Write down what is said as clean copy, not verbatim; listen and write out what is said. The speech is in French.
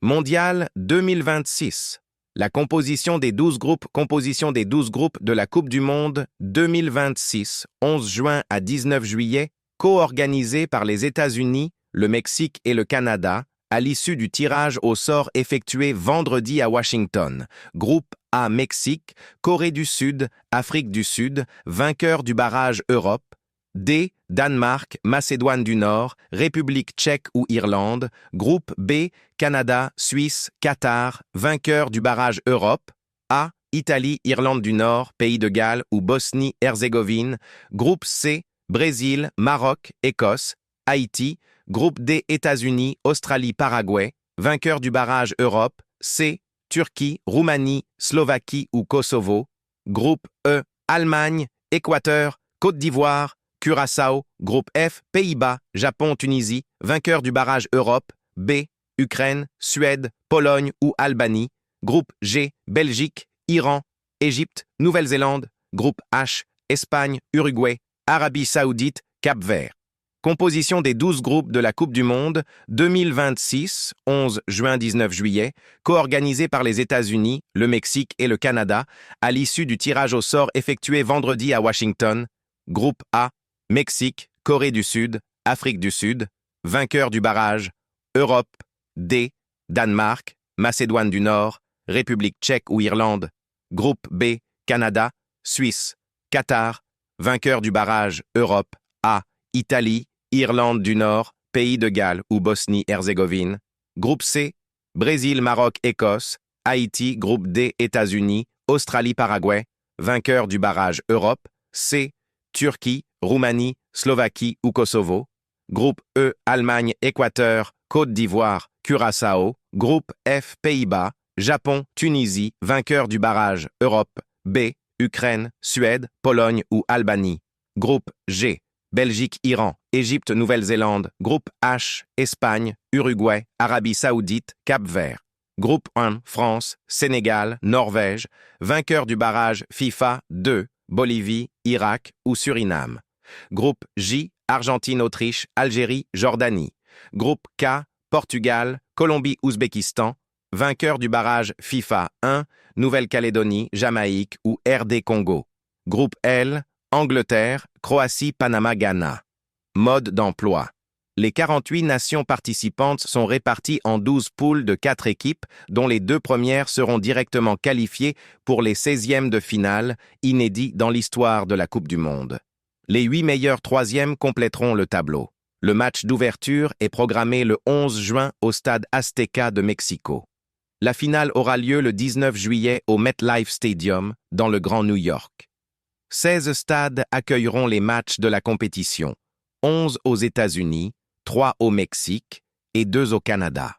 Mondial 2026. La composition des 12 groupes de la Coupe du Monde 2026, 11 juin à 19 juillet, co-organisée par les États-Unis, le Mexique et le Canada, à l'issue du tirage au sort effectué vendredi à Washington. Groupe A Mexique, Corée du Sud, Afrique du Sud, vainqueur du barrage Europe. D. Danemark, Macédoine du Nord, République tchèque ou Irlande. Groupe B. Canada, Suisse, Qatar, vainqueur du barrage Europe. A. Italie, Irlande du Nord, Pays de Galles ou Bosnie-Herzégovine. Groupe C. Brésil, Maroc, Écosse, Haïti. Groupe D. États-Unis, Australie, Paraguay, vainqueur du barrage Europe. C. Turquie, Roumanie, Slovaquie ou Kosovo. Groupe E. Allemagne, Équateur, Côte d'Ivoire, Curaçao. Groupe F. Pays-Bas, Japon, Tunisie, vainqueur du barrage Europe. B. Ukraine, Suède, Pologne ou Albanie. Groupe G. Belgique, Iran, Égypte, Nouvelle-Zélande. Groupe H. Espagne, Uruguay, Arabie Saoudite, Cap-Vert. Composition des 12 groupes de la Coupe du Monde 2026, 11 juin 19 juillet, co-organisée par les États-Unis, le Mexique et le Canada, à l'issue du tirage au sort effectué vendredi à Washington. Groupe A, Mexique, Corée du Sud, Afrique du Sud, vainqueur du barrage. Europe. D, Danemark, Macédoine du Nord, République tchèque ou Irlande. Groupe B, Canada, Suisse, Qatar, vainqueur du barrage. Europe. A, Italie, Irlande du Nord, Pays de Galles ou Bosnie-Herzégovine. Groupe C, Brésil, Maroc, Écosse, Haïti. Groupe D, États-Unis, Australie, Paraguay, vainqueur du barrage. Europe. C, Turquie, Roumanie, Slovaquie ou Kosovo. Groupe E, Allemagne, Équateur, Côte d'Ivoire, Curaçao. Groupe F, Pays-Bas, Japon, Tunisie, vainqueur du barrage. Europe. B, Ukraine, Suède, Pologne ou Albanie. Groupe G, Belgique, Iran, Égypte, Nouvelle-Zélande. Groupe H, Espagne, Uruguay, Arabie Saoudite, Cap-Vert. Groupe 1, France, Sénégal, Norvège, vainqueur du barrage FIFA 2, Bolivie, Irak ou Suriname. Groupe J, Argentine, Autriche, Algérie, Jordanie. Groupe K, Portugal, Colombie, Ouzbékistan, vainqueur du barrage FIFA 1, Nouvelle-Calédonie, Jamaïque ou RD Congo. Groupe L, Angleterre, Croatie, Panama, Ghana. Mode d'emploi. Les 48 nations participantes sont réparties en 12 poules de 4 équipes, dont les 2 premières seront directement qualifiées pour les 16e de finale, inédits dans l'histoire de la Coupe du Monde. Les 8 meilleurs 3e compléteront le tableau. Le match d'ouverture est programmé le 11 juin au stade Azteca de Mexico. La finale aura lieu le 19 juillet au MetLife Stadium, dans le Grand New York. 16 stades accueilleront les matchs de la compétition, 11 aux États-Unis, 3 au Mexique et 2 au Canada.